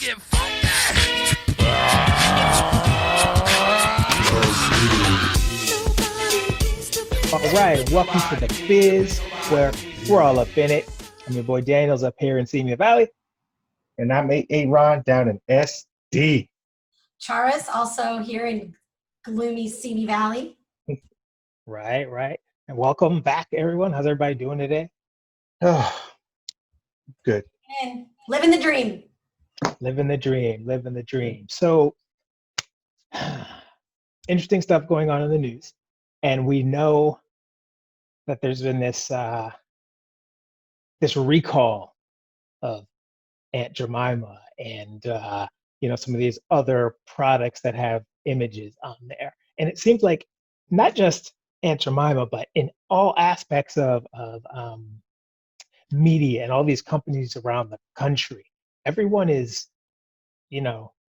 get funky. All right, welcome to the Bizz, where we're all up in it. I'm your boy Daniels up here in Simi Valley. And I'm Aaron down in SD. Charis also here in gloomy Simi Valley. Right. And welcome back, everyone. How's everybody doing today? Oh, good. And living the dream. Living the dream. So, interesting stuff going on in the news. And we know that there's been this recall of Aunt Jemima and some of these other products that have images on there. And it seems like not just Aunt Jemima, but in all aspects of media and all these companies around the country, everyone is,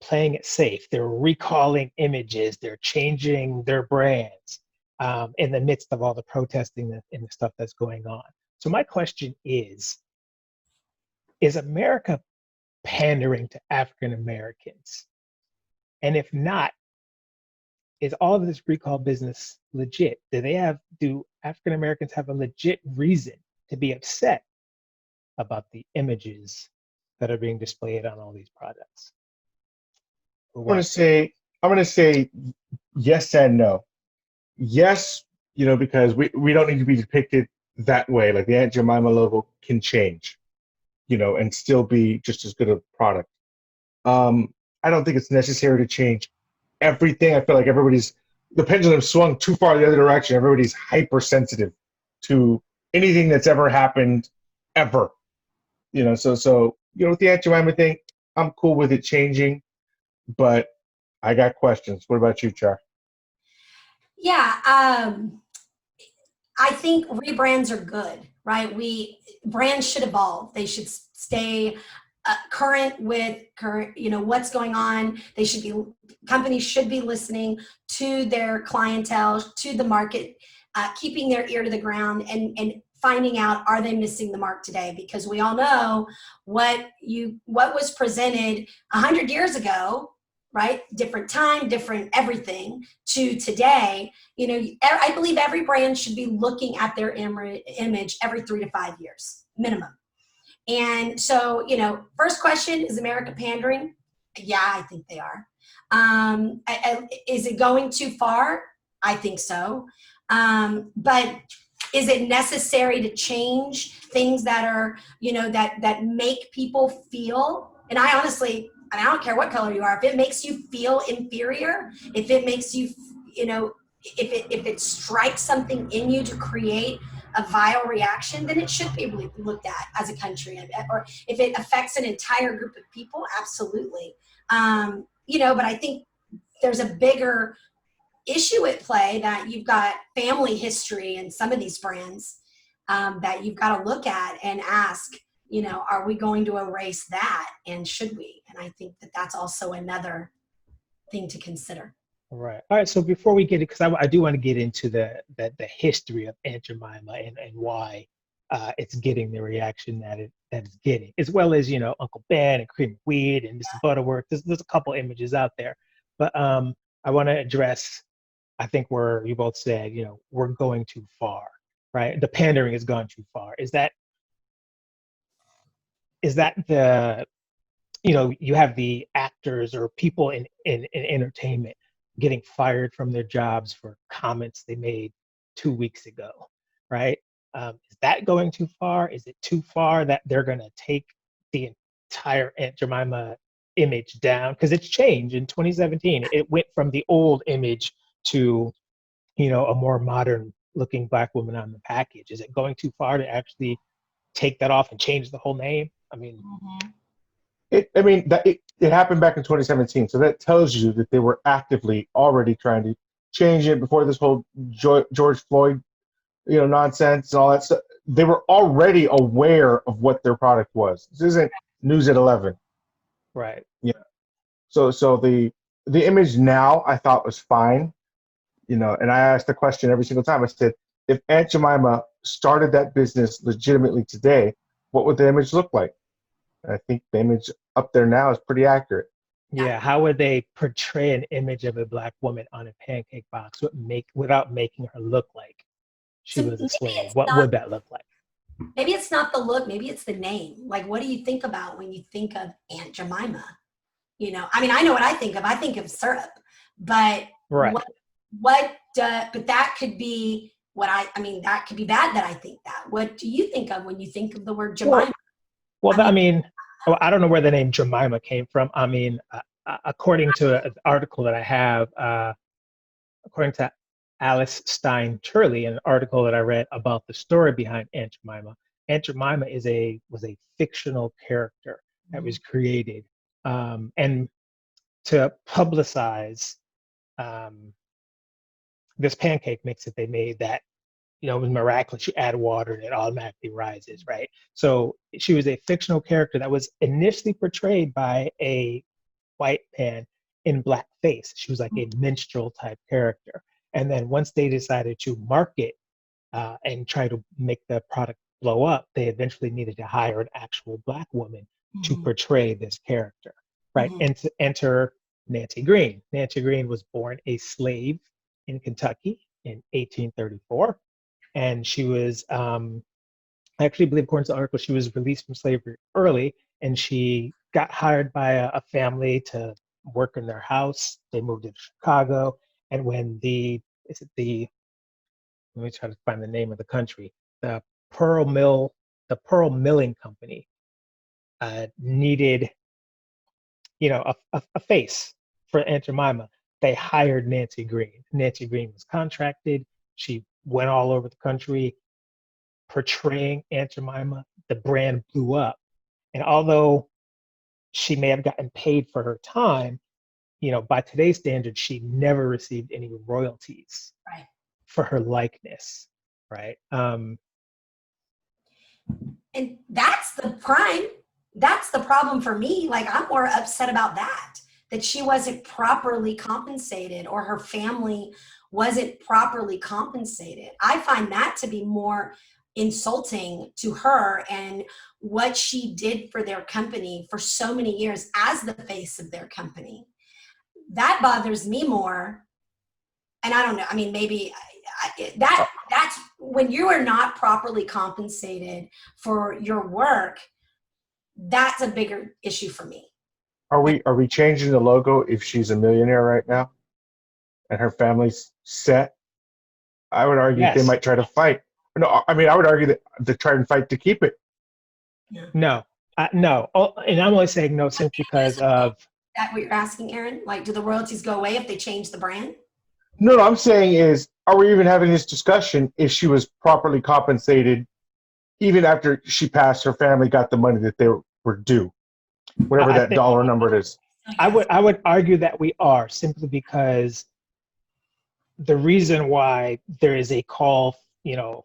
playing it safe. They're recalling images. They're changing their brands in the midst of all the protesting and the stuff that's going on. So my question is America pandering to African Americans? And if not, is all of this recall business legit? Do African Americans have a legit reason to be upset about the images that are being displayed on all these products? I'm gonna say yes and no. Yes, because we don't need to be depicted that way. Like the Aunt Jemima logo can change, and still be just as good a product. I don't think it's necessary to change everything. I feel like the pendulum swung too far the other direction. Everybody's hypersensitive to anything that's ever happened ever. So with the Aunt Jemima thing, I'm cool with it changing, but I got questions. What about you, Char? Yeah, I think rebrands are good, right? Brands should evolve. They should stay current with what's going on. Companies should be listening to their clientele, to the market, keeping their ear to the ground and finding out, are they missing the mark today? Because we all know what was presented 100 years ago, right? Different time, different everything, to today. I believe every brand should be looking at their image every 3 to 5 years minimum. And so, first question, is America pandering? Yeah, I think they are. Is it going too far? I think so. But is it necessary to change things that are, that make people feel? And I don't care what color you are. If it makes you feel inferior, if it makes you, if it strikes something in you to create a vile reaction, then it should be looked at as a country. Or if it affects an entire group of people, absolutely. But I think there's a bigger issue at play, that you've got family history in some of these brands that you've got to look at and ask, are we going to erase that, and should we? And I think that that's also another thing to consider. Right. All right. So before we get it, because I do want to get into the history of Aunt Jemima and why it's getting the reaction that it's getting, as well as Uncle Ben and Cream of Wheat and Mrs. Butterworth. There's a couple images out there, but I want to address, I think, where you both said we're going too far, right? The pandering has gone too far. Is that the you have the actors or people in entertainment getting fired from their jobs for comments they made 2 weeks ago, right? Is that going too far? Is it too far that they're going to take the entire Aunt Jemima image down? Because it's changed in 2017. It went from the old image to, a more modern looking Black woman on the package. Is it going too far to actually take that off and change the whole name? I mean, it happened back in 2017, so that tells you that they were actively already trying to change it before this whole George Floyd, nonsense and all that stuff. They were already aware of what their product was. This isn't news at 11, right? Yeah. So the image now I thought was fine, and I asked the question every single time. I said, if Aunt Jemima started that business legitimately today, what would the image look like? I think the image up there now is pretty accurate. Yeah, how would they portray an image of a black woman on a pancake box without making her look like she So was a maybe slave? it's What not would that look like? maybe it's not the look, maybe it's the name. Like, what do you think about when you think of Aunt Jemima? You know, I mean, I know what I think of. I think of syrup, but Right. but that could be I mean, that could be bad that I think that. What do you think of when you think of the word Jemima? Well, I mean, I don't know where the name Jemima came from. I mean, according to an article that I have, according to Alice Stein Turley, an article that I read about the story behind Aunt Jemima was a fictional character that was created, and to publicize um, this pancake mix that they made that was miraculous. You add water and it automatically rises, right? So she was a fictional character that was initially portrayed by a white man in blackface. She was like a minstrel type character. And then once they decided to market and try to make the product blow up, they eventually needed to hire an actual black woman to portray this character, right? And to enter Nancy Green. Nancy Green was born a slave in Kentucky in 1834. And she was, I actually believe, according to the article, she was released from slavery early, and she got hired by a family to work in their house. They moved to Chicago, and when let me try to find the name of the country, the Pearl Mill, the Pearl Milling Company needed, a face for Aunt Jemima. They hired Nancy Green. Nancy Green was contracted. She went all over the country portraying Aunt Jemima. The brand blew up. And although she may have gotten paid for her time, by today's standards, she never received any royalties right. for her likeness, right? And that's the problem for me. Like, I'm more upset about that she wasn't properly compensated, or her family wasn't properly compensated. I find that to be more insulting to her and what she did for their company for so many years as the face of their company. That bothers me more. And I don't know, I mean, maybe that's when you are not properly compensated for your work, that's a bigger issue for me. Are we changing the logo if she's a millionaire right now and her family's set? I would argue Yes. they might try to fight. No, I mean, I would argue that they try and fight to keep it. Yeah. No. And I'm only saying no simply because of that. What you're asking, Aaron? Like, do the royalties go away if they change the brand? No, I'm saying is, are we even having this discussion if she was properly compensated, even after she passed, her family got the money that they were due, whatever that dollar number is. I would argue that we are, simply because the reason why there is a call,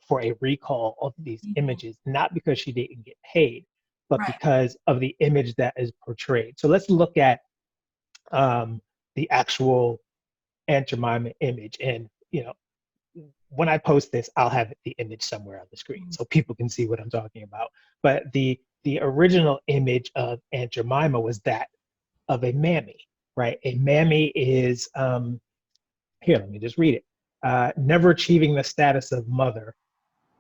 for a recall of these images, not because she didn't get paid, but because of the image that is portrayed. So let's look at the actual Aunt Jemima image, and when I post this, I'll have the image somewhere on the screen so people can see what I'm talking about. But the original image of Aunt Jemima was that of a mammy, right? A mammy is here, let me just read it. Never achieving the status of mother,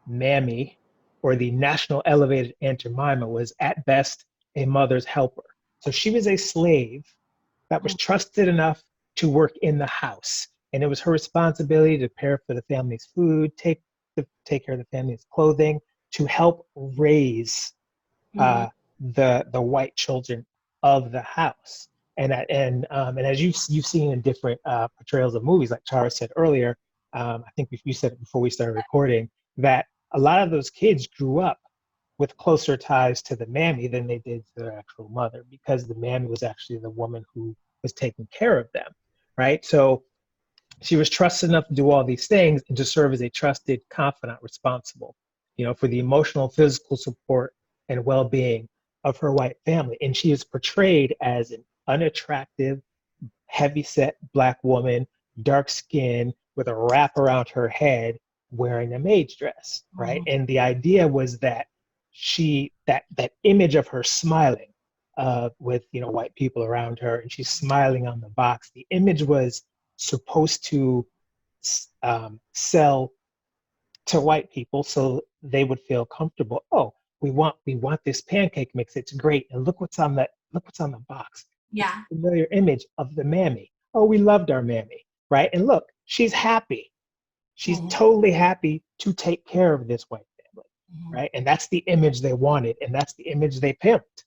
mammy, or the national elevated Aunt Jemima was at best a mother's helper. So she was a slave that was trusted enough to work in the house, and it was her responsibility to care for the family's food, take care of the family's clothing, to help raise the white children of the house. And as you've seen in different portrayals of movies, like Charis said earlier, I think you said it before we started recording, that a lot of those kids grew up with closer ties to the mammy than they did to their actual mother, because the mammy was actually the woman who was taking care of them, right? So she was trusted enough to do all these things and to serve as a trusted confidant, responsible, for the emotional, physical support and well-being of her white family. And she is portrayed as an unattractive, heavy-set black woman, dark skin, with a wrap around her head, wearing a maid's dress, right? And the idea was that that image of her smiling with white people around her, and she's smiling on the box. The image was supposed to sell to white people so they would feel comfortable. Oh, we want this pancake mix. It's great, and look what's on the box. Yeah. Familiar image of the mammy. Oh, we loved our mammy, right? And look, she's happy. She's totally happy to take care of this white family, right? And that's the image they wanted, and that's the image they pimped,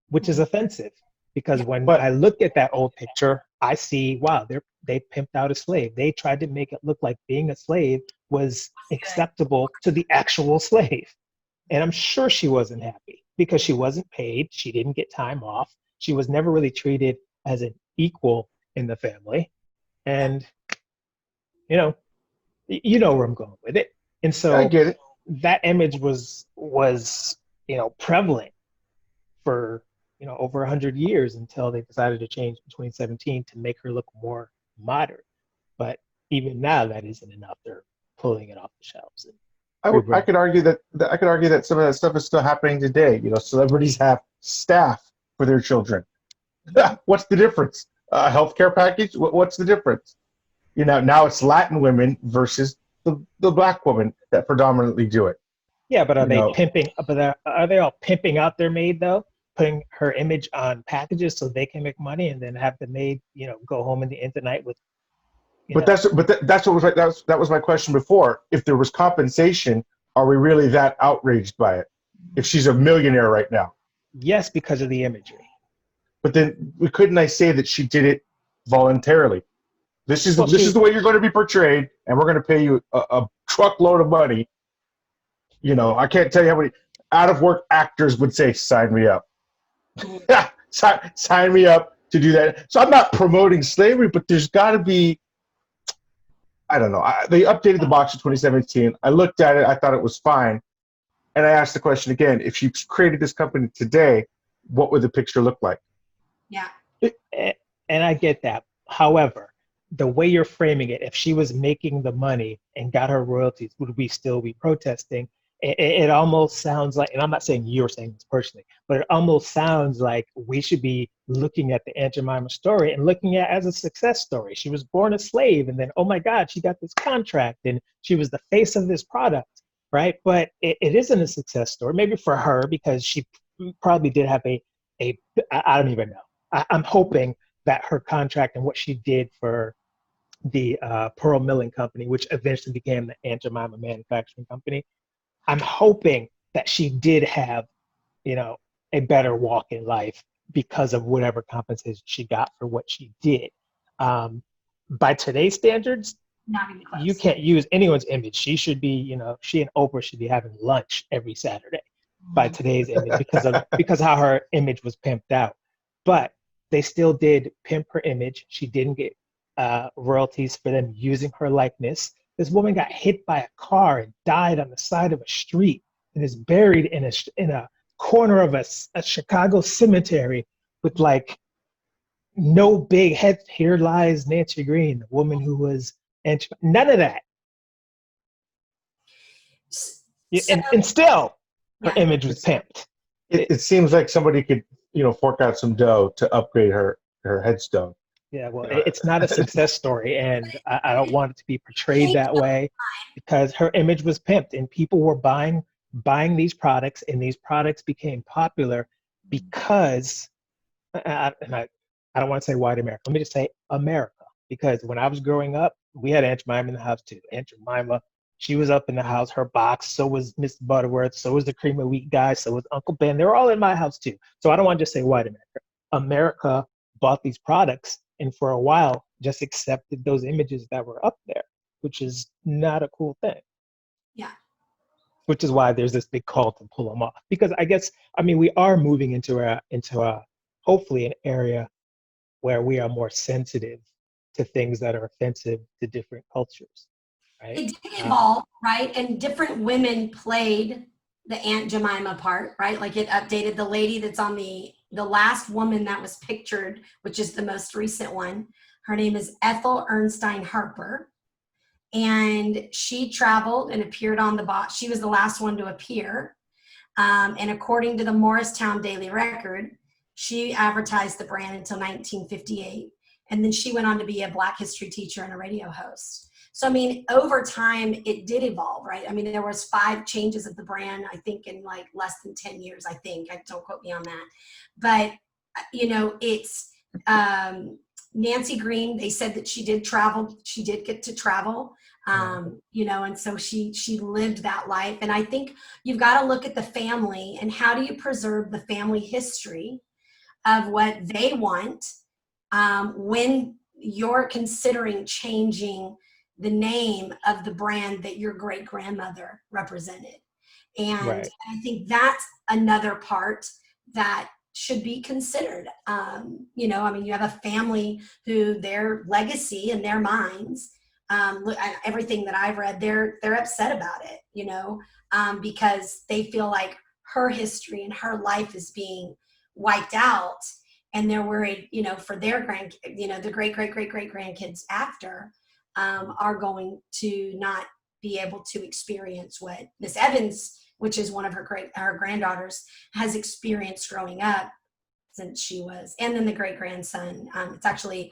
which is offensive. Because when I look at that old picture, I see, wow, they pimped out a slave. They tried to make it look like being a slave was acceptable to the actual slave. And I'm sure she wasn't happy because she wasn't paid. She didn't get time off. She was never really treated as an equal in the family. And, you know where I'm going with it. And so I get it. that image was prevalent for, over 100 years until they decided to change in 2017 to make her look more modern. But even now, that isn't enough. They're pulling it off the shelves. I could argue that some of that stuff is still happening today. Celebrities have staff for their children. What's the difference? A healthcare package? What's the difference? Now it's Latin women versus the black women that predominantly do it. Yeah, but are they pimping? But are they all pimping out their maid though? Putting her image on packages so they can make money, and then have the maid, go home in the end of the night with. That's what was my question before. If there was compensation, are we really that outraged by it? If she's a millionaire right now. Yes, because of the imagery. But then couldn't I say that she did it voluntarily? This is the way you're going to be portrayed, and we're going to pay you a truckload of money. I can't tell you how many out-of-work actors would say, "Sign me up." Sign me up to do that. So I'm not promoting slavery, but there's got to be. I don't know. They updated the box in 2017. I looked at it. I thought it was fine, and I asked the question again: if you created this company today, what would the picture look like? Yeah. And I get that. However, the way you're framing it, if she was making the money and got her royalties, would we still be protesting? It almost sounds like, and I'm not saying you're saying this personally, but it almost sounds like we should be looking at the Aunt Jemima story and looking at it as a success story. She was born a slave, and then, oh my God, she got this contract, and she was the face of this product, right? But it isn't a success story. Maybe for her, because she probably did have I don't even know. I'm hoping that her contract and what she did for the Pearl Milling Company, which eventually became the Aunt Jemima Manufacturing Company, I'm hoping that she did have, a better walk in life because of whatever compensation she got for what she did. By today's standards, Not even close. You can't use anyone's image. She should be, she and Oprah should be having lunch every Saturday by today's image because how her image was pimped out. But they still did pimp her image. She didn't get royalties for them using her likeness. This woman got hit by a car and died on the side of a street and is buried in a corner of a Chicago cemetery with no big head. Here lies Nancy Green, the woman who was, and none of that. And still, her image was pimped. It seems like somebody could, fork out some dough to upgrade her headstone. Yeah, well, it's not a success story, and I don't want it to be portrayed that way because her image was pimped, and people were buying these products, and these products became popular because, I don't want to say white America. Let me just say America, because when I was growing up, we had Aunt Jemima in the house too. Aunt Jemima, she was up in the house, her box, so was Miss Butterworth, so was the Cream of Wheat guy, so was Uncle Ben. They were all in my house too. So I don't want to just say white America. America bought these products, and for a while just accepted those images that were up there, which is not a cool thing. Yeah. Which is why there's this big call to pull them off. Because we are moving into a hopefully an area where we are more sensitive to things that are offensive to different cultures. Right? It did evolve, right? And different women played the Aunt Jemima part, right? Like it updated the lady that's on the last woman that was pictured, which is the most recent one. Her name is Ethel Ernstine Harper. And she traveled and appeared on the box. She was the last one to appear. And according to the Morristown Daily Record, she advertised the brand until 1958. And then she went on to be a Black history teacher and a radio host. So, I mean, over time, it did evolve, right? I mean, there was 5 changes of the brand, I think, in like less than 10 years, I think. Don't quote me on that. But, you know, it's Nancy Green, they said that she did travel. She did get to travel, you know, and so she lived that life. And I think you've got to look at the family and how do you preserve the family history of what they want when you're considering changing the name of the brand that your great grandmother represented. And Right. I think that's another part that should be considered. You know, I mean, you have a family who their legacy in their minds, everything that I've read, they're upset about it, you know, because they feel like her history and her life is being wiped out. And they're worried, you know, for their you know, the great grandkids after are going to not be able to experience what Miss Evans, which is one of her granddaughters, has experienced growing up since she was, and then the great grandson. It's actually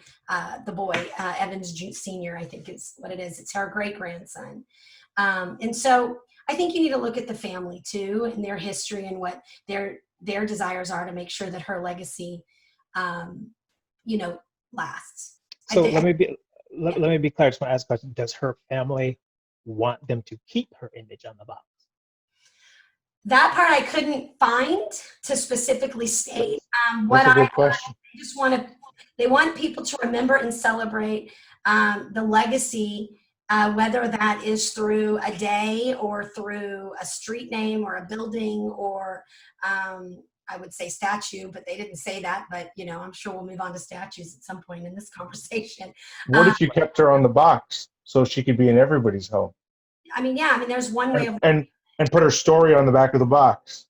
the boy, Evans Senior, I think is what it is. It's her great grandson. And so I think you need to look at the family too and their history and what their desires are to make sure that her legacy, you know, lasts. So let me be clear. I just want to ask a question. Does her family want them to keep her image on the box? That part I couldn't find to specifically state. That's a good question. They want people to remember and celebrate the legacy, whether that is through a day or through a street name or a building or I would say statue, but they didn't say that. But, you know, I'm sure we'll move on to statues at some point in this conversation. What if you kept her on the box so she could be in everybody's home? I mean, yeah, I mean, there's one way of... And put her story on the back of the box.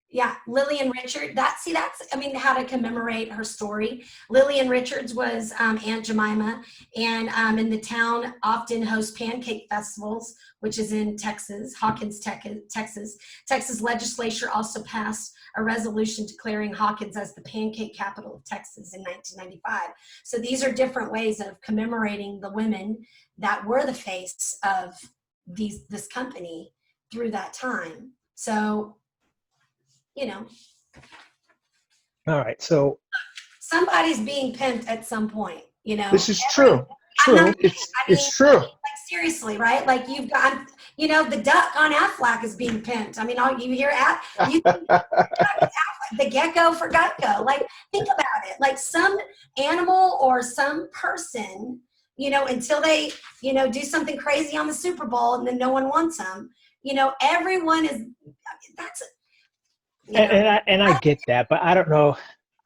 Yeah, Lillian Richard. That's, I mean, how to commemorate her story. Lillian Richards was Aunt Jemima, and in the town often hosts pancake festivals, which is in Texas, Hawkins, Texas. Texas legislature also passed a resolution declaring Hawkins as the pancake capital of Texas in 1995. So these are different ways of commemorating the women that were the face of this company through that time. So, you know. All right. So somebody's being pimped at some point, you know. This is true. It's true. Like seriously, right? Like you've got, you know, the duck on Aflac is being pimped. I mean, you hear the gecko for Gutco. Like, think about it. Like some animal or some person, you know, until they, you know, do something crazy on the Super Bowl and then no one wants them. You know, everyone is. That's. And I get that, but I don't know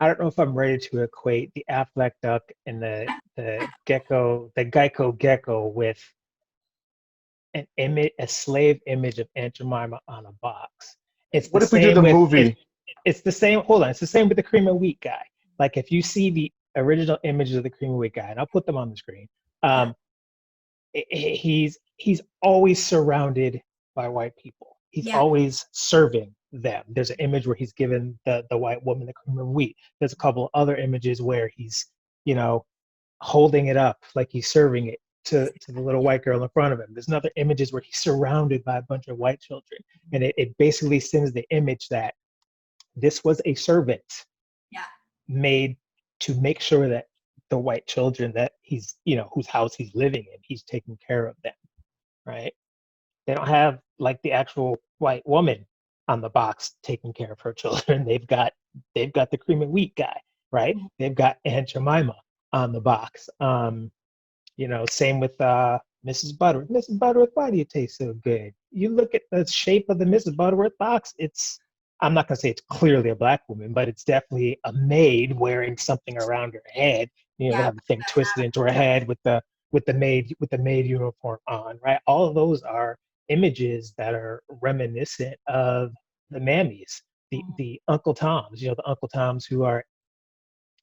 if I'm ready to equate the Aflac duck and the Geico gecko with an image, a slave image of Aunt Jemima on a box. What if we do the movie? It's the same. Hold on, it's the same with the cream of wheat guy. Like if you see the original images of the cream of wheat guy, and I'll put them on the screen. He's always surrounded by white people. He's always serving them. There's an image where he's given the white woman the cream of wheat. There's a couple other images where he's, you know, holding it up like he's serving it to the little white girl in front of him. There's another images where he's surrounded by a bunch of white children. And it basically sends the image that this was a servant made to make sure that the white children that he's, you know, whose house he's living in, he's taking care of them, right? They don't have like the actual white woman on the box taking care of her children. They've got the cream of wheat guy, right? They've got Aunt Jemima on the box. You know, same with Mrs. Butterworth. Mrs. Butterworth, why do you taste so good? You look at the shape of the Mrs. Butterworth box, I'm not gonna say it's clearly a black woman, but it's definitely a maid wearing something around her head. You know, they have the thing twisted into her head with the maid uniform on, right? All of those are images that are reminiscent of the mammies, the Uncle Toms, you know, the Uncle Toms who are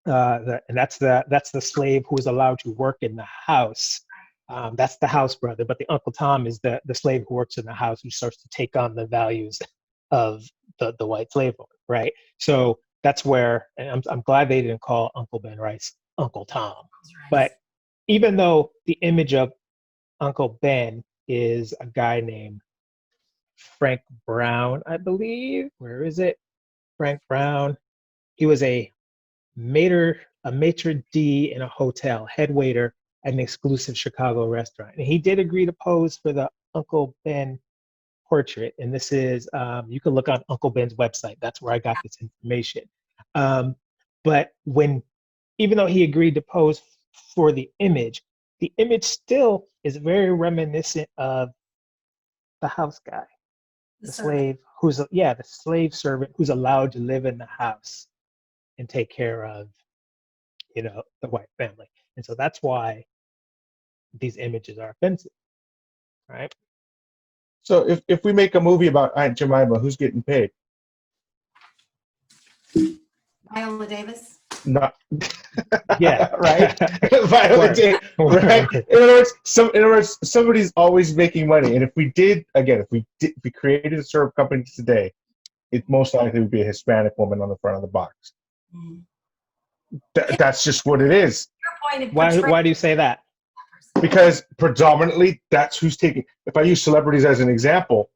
and that's the slave who is allowed to work in the house. That's the house brother, but the Uncle Tom is the slave who works in the house, who starts to take on the values of the white slave owner, right? So that's where, and I'm glad they didn't call Uncle Ben Rice Uncle Tom. But even though the image of Uncle Ben is a guy named Frank Brown, I believe. Where is it? Frank Brown. He was a maitre d' in a hotel, head waiter at an exclusive Chicago restaurant. And he did agree to pose for the Uncle Ben portrait. And this is, you can look on Uncle Ben's website. That's where I got this information. But even though he agreed to pose for the image still is very reminiscent of the house guy, the slave the slave servant who's allowed to live in the house and take care of, the white family. And so that's why these images are offensive, right? So if we make a movie about Aunt Jemima, who's getting paid? Viola Davis. Not. Yeah. Right. Viola Davis. Right. In other words, somebody's always making money. And if we created a syrup company today, it most likely would be a Hispanic woman on the front of the box. That's just what it is. Why do you say that? Because predominantly that's who's taking. If I use celebrities as an example,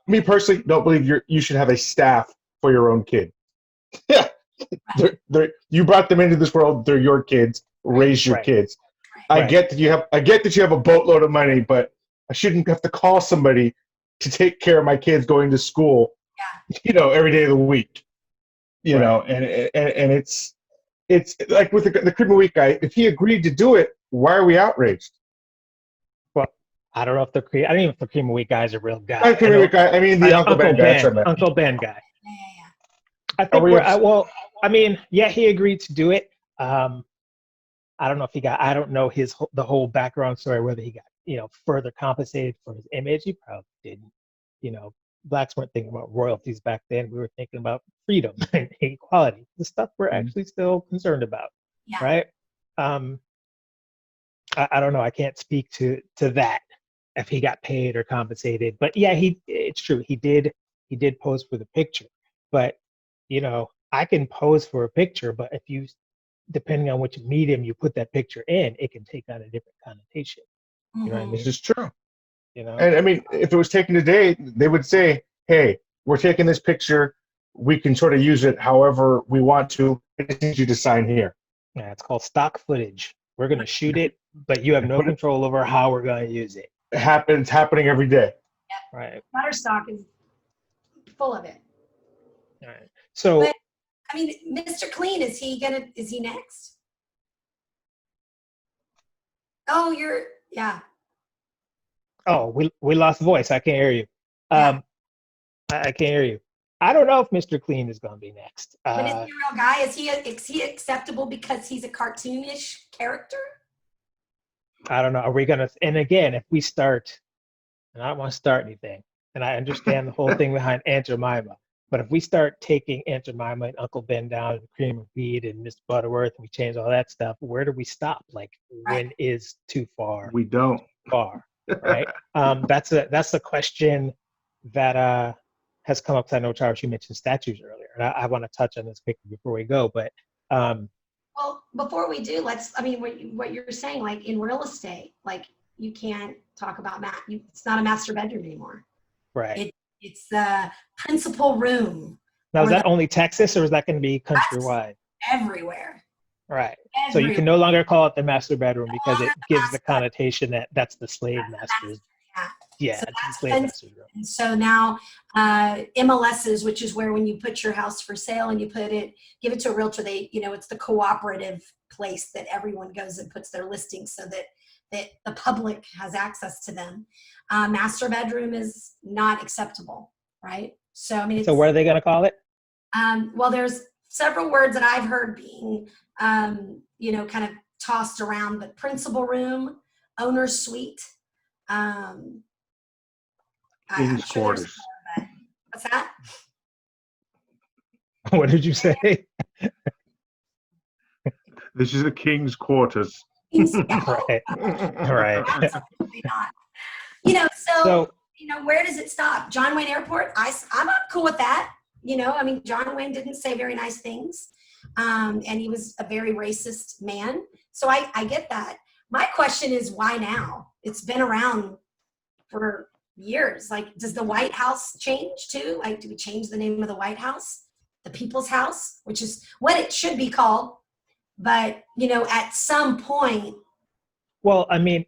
me personally don't believe you should have a staff for your own kid. Yeah, you brought them into this world. They're your kids. Raise your kids. I get that you have a boatload of money, but I shouldn't have to call somebody to take care of my kids going to school. Yeah. Every day of the week. And it's like with the Cream of Wheat guy. If he agreed to do it, why are we outraged? Well, I don't know if I don't even know if the Cream of Wheat guy is a real guy. Not the Cream of Wheat guy. I mean the Uncle Ben guy. Uncle Ben guy. Yeah. I think he agreed to do it. I don't know if I don't know the whole background story, whether he got, further compensated for his image. He probably didn't. Blacks weren't thinking about royalties back then. We were thinking about freedom and equality, the stuff we're actually still concerned about, right? I don't know. I can't speak to that if he got paid or compensated. But yeah, it's true. He did pose for the picture. But I can pose for a picture, but depending on which medium you put that picture in, it can take on a different connotation. You know what I mean? This is true. And I mean, if it was taken today, they would say, "Hey, we're taking this picture. We can sort of use it however we want to. I just need you to sign here." Yeah, it's called stock footage. We're going to shoot it, but you have no control over how we're going to use it. It's happening every day. Yeah. Right. Shutterstock is full of it. All right. So, but, I mean, Mr. Clean, is he next? Oh, Oh, we lost voice. I can't hear you. I can't hear you. I don't know if Mr. Clean is going to be next. But is he a real guy? Is he acceptable because he's a cartoonish character? I don't know. Are we going to? And again, if we start, and I don't want to start anything, and I understand the whole thing behind Aunt Jemima, but if we start taking Aunt Jemima and Uncle Ben down and Cream of Wheat and Miss Butterworth, and we change all that stuff, where do we stop? Like, when is too far? We don't. Far, right? That's a question that has come up. Because I know, Charles, you mentioned statues earlier, and I want to touch on this quickly before we go. But well, before we do, what you're saying, like in real estate, like you can't talk about it's not a master bedroom anymore. Right. It's the principal room. Now, is that only Texas, or is that going to be countrywide? Everywhere. Right. So you can no longer call it the master bedroom because it gives the connotation that that's the slave master's. Yeah, so it's the slave master's room. And so now MLSs, which is where when you put your house for sale and you give it to a realtor, it's the cooperative place that everyone goes and puts their listings so that the public has access to them. Master bedroom is not acceptable, right? So I mean, so what are they going to call it? Well, there's several words that I've heard being, kind of tossed around, but principal room, owner's suite. King's quarters. What's that? What did you say? This is the king's quarters. Right. Absolutely not. where does it stop? John Wayne Airport, I'm not cool with that. I mean, John Wayne didn't say very nice things. And he was a very racist man. So I get that. My question is, why now? It's been around for years. Like, does the White House change too? Like, do we change the name of the White House? The People's House, which is what it should be called. But, at some point. Well, I mean,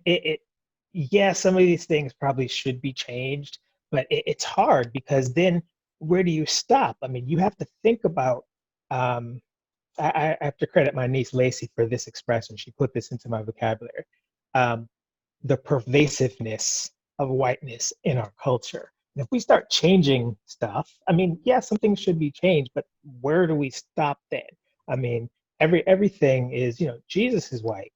yeah, some of these things probably should be changed, but it's hard because then where do you stop? I mean, you have to think about, I have to credit my niece Lacey for this expression. She put this into my vocabulary. The pervasiveness of whiteness in our culture. And if we start changing stuff, I mean, yeah, some things should be changed, but where do we stop then? I mean, everything is, Jesus is white.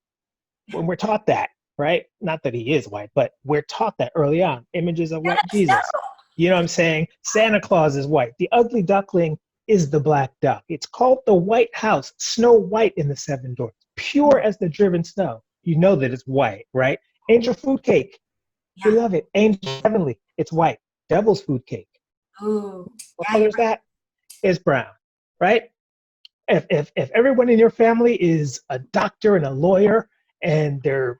When we're taught that, right? Not that he is white, but we're taught that early on. Images of white Jesus. You know what I'm saying? Santa Claus is white. The ugly duckling is the black duck. It's called the White House. Snow White in the Seven Dwarfs. Pure as the driven snow. You know that it's white, right? Angel food cake. We love it. Angel heavenly. It's white. Devil's food cake. Ooh. What color is that? It's brown, right? If everyone in your family is a doctor and a lawyer and they're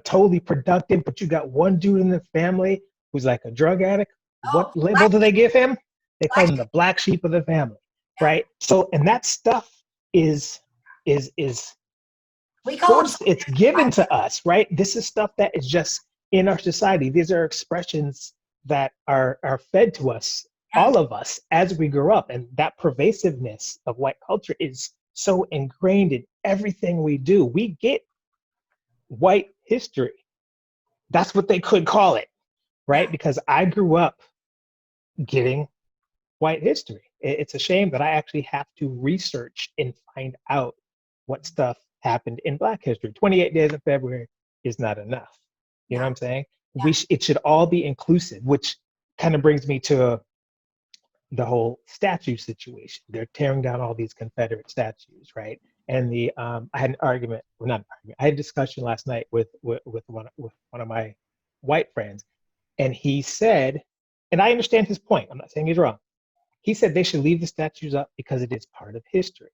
totally productive, but you got one dude in the family who's like a drug addict, what label do they give him? They call him the black sheep of the family, right? So, and that stuff is we call forced, it's given to us, right? This is stuff that is just in our society. These are expressions that are fed to us, all of us, as we grow up. And that pervasiveness of white culture is so ingrained in everything we do. We get white history. That's what they could call it, right? Because I grew up getting white history. It's a shame that I actually have to research and find out what stuff happened in Black history. 28 days in February is not enough. You know what I'm saying? It should all be inclusive, which kind of brings me to the whole statue situation. They're tearing down all these Confederate statues, right? And I had an argument, well, not an argument. I had a discussion last night with one of my white friends, and he said, and I understand his point. I'm not saying he's wrong. He said they should leave the statues up because it is part of history.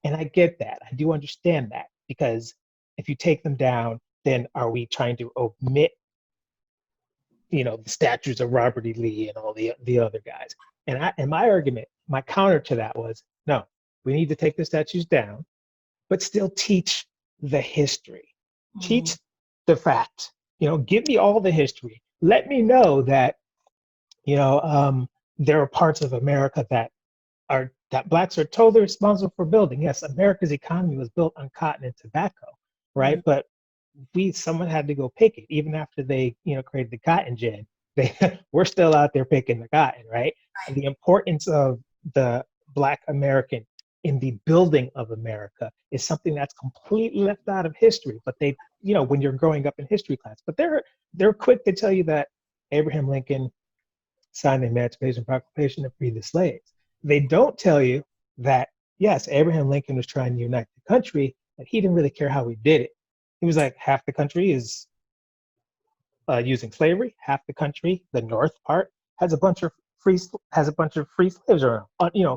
And I get that. I do understand that, because if you take them down, then are we trying to omit, the statues of Robert E. Lee and all the other guys? And my argument, my counter to that was, no, we need to take the statues down, but still teach the history. Mm-hmm. Teach the fact. Give me all the history. Let me know that, there are parts of America that blacks are totally responsible for building. Yes, America's economy was built on cotton and tobacco, right? Mm-hmm. But someone had to go pick it. Even after they, created the cotton gin, we're still out there picking the cotton, right? And the importance of the Black American in the building of America is something that's completely left out of history. But they, when you're growing up in history class, but they're quick to tell you that Abraham Lincoln signed the Emancipation Proclamation and freed the slaves. They don't tell you that, yes, Abraham Lincoln was trying to unite the country, but he didn't really care how he did it. He was like, half the country is using slavery, half the country, the north part, has a bunch of free slaves around,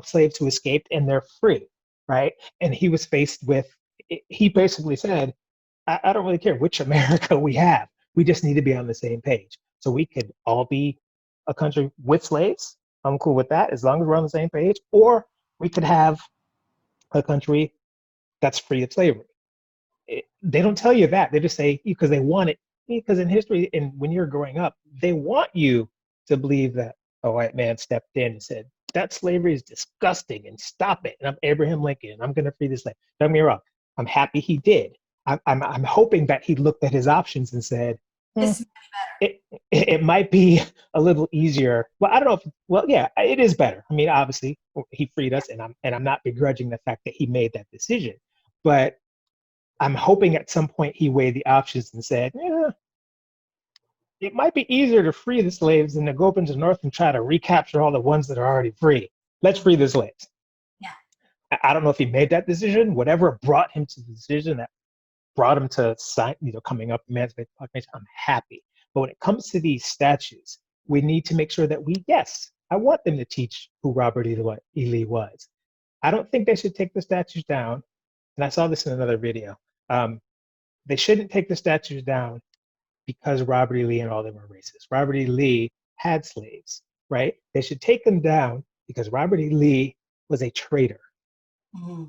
slaves who escaped, and they're free, right? And he was faced with, he basically said, I don't really care which America we have. We just need to be on the same page. So we could all be a country with slaves. I'm cool with that, as long as we're on the same page. Or we could have a country that's free of slavery. They don't tell you that. They just say, because they want it. Because in history, and when you're growing up, they want you to believe that a white man stepped in and said, that slavery is disgusting and stop it. And I'm Abraham Lincoln and I'm going to free this land. Don't get me wrong. I'm happy he did. I'm hoping that he looked at his options and said, it might be a little easier. Well, I don't know yeah, it is better. I mean, obviously he freed us, and I'm not begrudging the fact that he made that decision, but I'm hoping at some point he weighed the options and said, it might be easier to free the slaves than to go up into the north and try to recapture all the ones that are already free. Let's free the slaves. Yeah. I don't know if he made that decision. Whatever brought him to the decision that brought him to sign, coming up Emancipation Proclamation, I'm happy. But when it comes to these statues, we need to make sure that yes, I want them to teach who Robert E. Lee was. I don't think they should take the statues down. And I saw this in another video. They shouldn't take the statues down because Robert E. Lee and all them were racist. Robert E. Lee had slaves, right? They should take them down because Robert E. Lee was a traitor. Mm-hmm.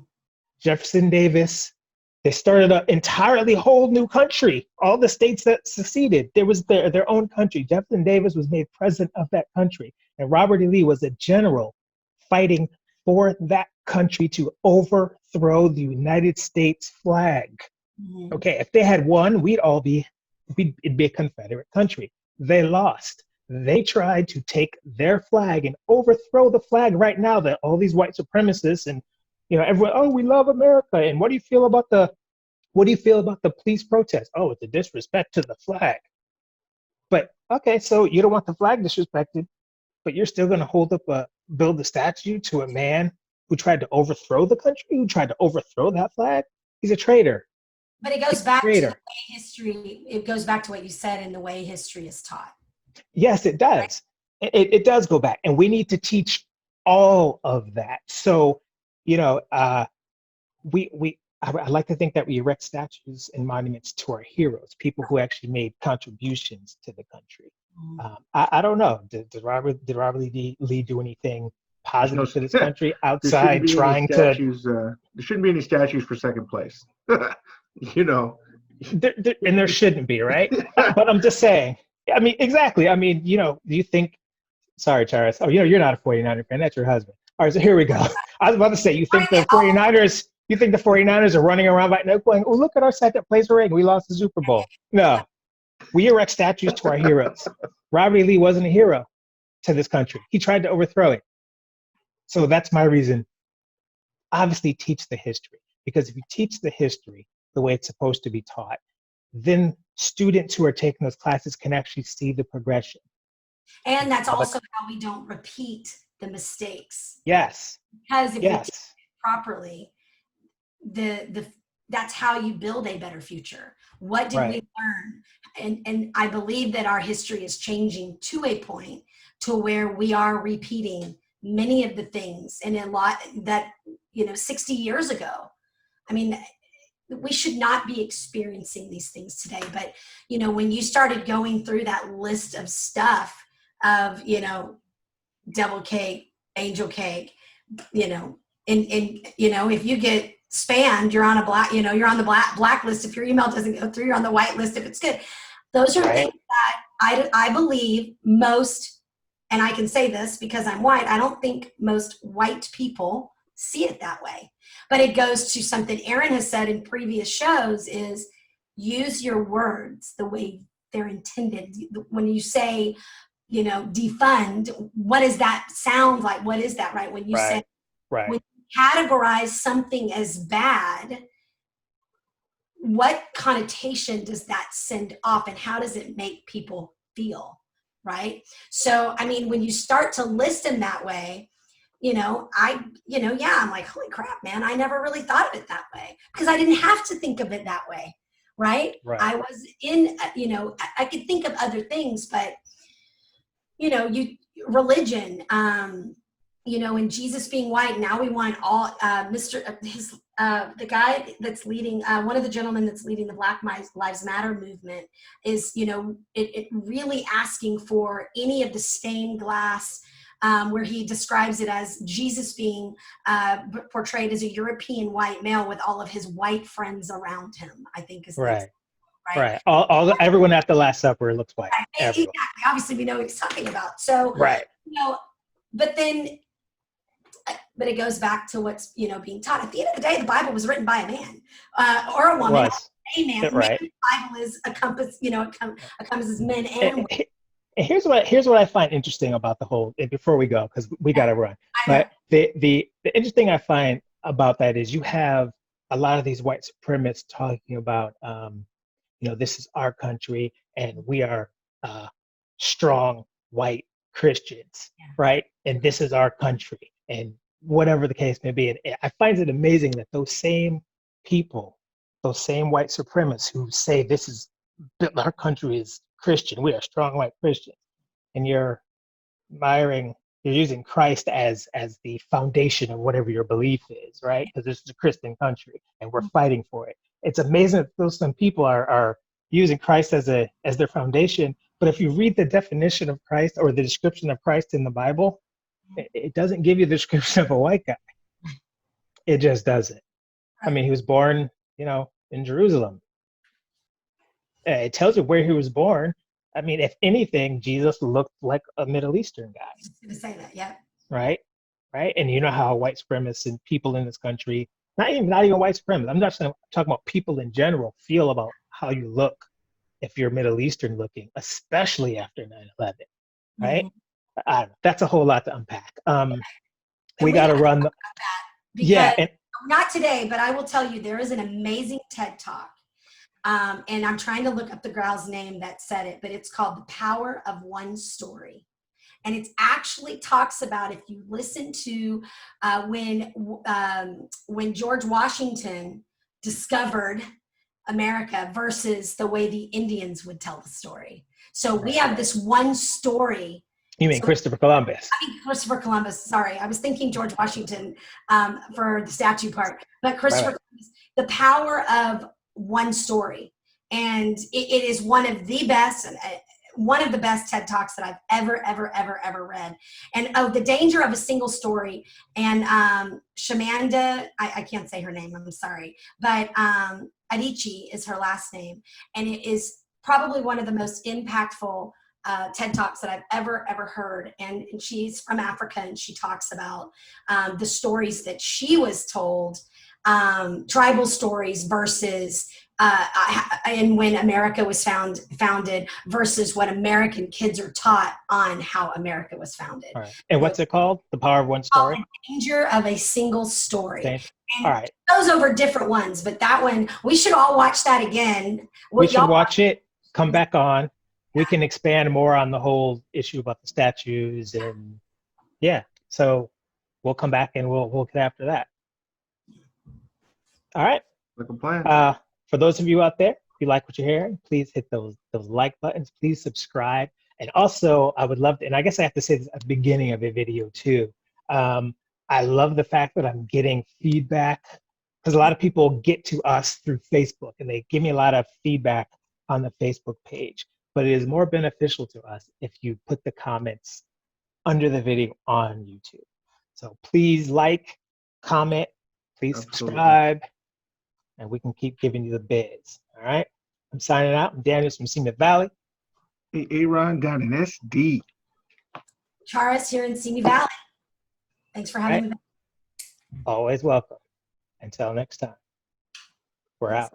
Jefferson Davis, they started an entirely whole new country. All the states that seceded, there was their own country. Jefferson Davis was made president of that country. And Robert E. Lee was a general fighting for that country to overthrow the United States flag. Mm-hmm. Okay, if they had won, it'd be a Confederate country. They lost. They tried to take their flag and overthrow the flag right now that all these white supremacists and everyone, oh, we love America. And what do you feel about the police protest? Oh, it's a disrespect to the flag. But okay, so you don't want the flag disrespected, but you're still going to build a statue to a man who tried to overthrow the country, who tried to overthrow that flag? He's a traitor. But it goes back to the way history, it goes back to what you said in the way history is taught. Yes, it does. It does go back. And we need to teach all of that. So, I like to think that we erect statues and monuments to our heroes, people who actually made contributions to the country. I don't know. Did Robert E. Lee do anything positive for this country outside trying to? There shouldn't be any statues for second place. And there shouldn't be, right? But I'm just saying. I mean, exactly. I mean, do you think? Sorry, Charis. Oh, you're not a 49er fan. That's your husband. All right, so here we go. I was about to say, you think the 49ers? You think the 49ers are running around right now going, "Oh, look at our second place ring. We lost the Super Bowl." No, we erect statues to our heroes. Robert E. Lee wasn't a hero to this country. He tried to overthrow it. So that's my reason. Obviously, teach the history, because if you teach the history the way it's supposed to be taught, then students who are taking those classes can actually see the progression. And that's also how we don't repeat the mistakes. Yes. Because if we teach it properly, that's how you build a better future. What did we learn? And I believe that our history is changing to a point to where we are repeating many of the things, and a lot that 60 years ago. I mean, we should not be experiencing these things today. But when you started going through that list of stuff of devil cake, angel cake, and if you get spammed, you're on a you're on the blacklist. If your email doesn't go through, you're on the white list if it's good. Those are things that I believe most, and I can say this because I'm white, I don't think most white people see it that way. But it goes to something Aaron has said in previous shows is use your words the way they're intended. When you say, defund, what does that sound like? What is that, right? When you say, when you categorize something as bad, what connotation does that send off, and how does it make people feel, right? So, I mean, when you start to list them that way, I'm like, holy crap, man, I never really thought of it that way because I didn't have to think of it that way, right? I was in, I could think of other things, but, religion, and Jesus being white, now we want all, the guy that's leading, one of the gentlemen that's leading the Black Lives Matter movement is, it really asking for any of the stained glass, where he describes it as Jesus being portrayed as a European white male with all of his white friends around him, I think is right. Everyone at the Last Supper looks white. Exactly. Obviously, we know what he's talking about. So, but it goes back to what's being taught. At the end of the day, the Bible was written by a man or a woman. A man. The Bible is a compass. Encompasses men and women. And here's what I find interesting about the whole. Before we go, because we got to run. But the interesting I find about that is you have a lot of these white supremacists talking about, this is our country and we are strong white Christians, right? And this is our country, and whatever the case may be. And I find it amazing that those same people, those same white supremacists who say our country is Christian. We are strong white Christians. And you're using Christ as the foundation of whatever your belief is, right? Because this is a Christian country and we're fighting for it. It's amazing that some people are using Christ as their foundation. But if you read the definition of Christ or the description of Christ in the Bible, it doesn't give you the description of a white guy. It just doesn't. I mean, he was born, in Jerusalem. It tells you where he was born. I mean, if anything, Jesus looked like a Middle Eastern guy. I was going to say that, yeah. Right? Right? And you know how white supremacists and people in this country, not even white supremacists, I'm not talking about people in general, feel about how you look if you're Middle Eastern looking, especially after 9/11. Right? Mm-hmm. I don't know. That's a whole lot to unpack. We got to run. Yeah. And not today, but I will tell you, there is an amazing TED Talk. And I'm trying to look up the gal's name that said it, but it's called The Power of One Story. And it actually talks about, if you listen to when George Washington discovered America versus the way the Indians would tell the story. So we have this one story. You mean Christopher Columbus? I mean Christopher Columbus. Sorry, I was thinking George Washington for the statue part, but Christopher Columbus, the power of one story, and it is one of the best TED Talks that I've ever read. And the danger of a single story. And Shamanda, I can't say her name, I'm sorry, but Adichie is her last name, and it is probably one of the most impactful TED Talks that I've ever heard. And she's from Africa, and she talks about the stories that she was told, tribal stories versus and when America was founded versus what American kids are taught on how America was founded. All right. And what's it called? The Power of One Story? The Danger of a Single Story. Okay. All right. It goes over different ones, but that one, we should all watch that again. We should watch it, come back on. We can expand more on the whole issue about the statues, and so we'll come back and we'll get after that. All right. Like a plan. For those of you out there, if you like what you're hearing, please hit those like buttons. Please subscribe. And also, I would love to, and I guess I have to say this at the beginning of a video too. I love the fact that I'm getting feedback, because a lot of people get to us through Facebook and they give me a lot of feedback on the Facebook page. But it is more beneficial to us if you put the comments under the video on YouTube. So please like, comment, please subscribe, and we can keep giving you the biz. All right? I'm signing out. I'm Daniel from Simi Valley. Hey, Aaron down in SD. Charis here in Simi Valley. Thanks for having me. Always welcome. Until next time, we're out.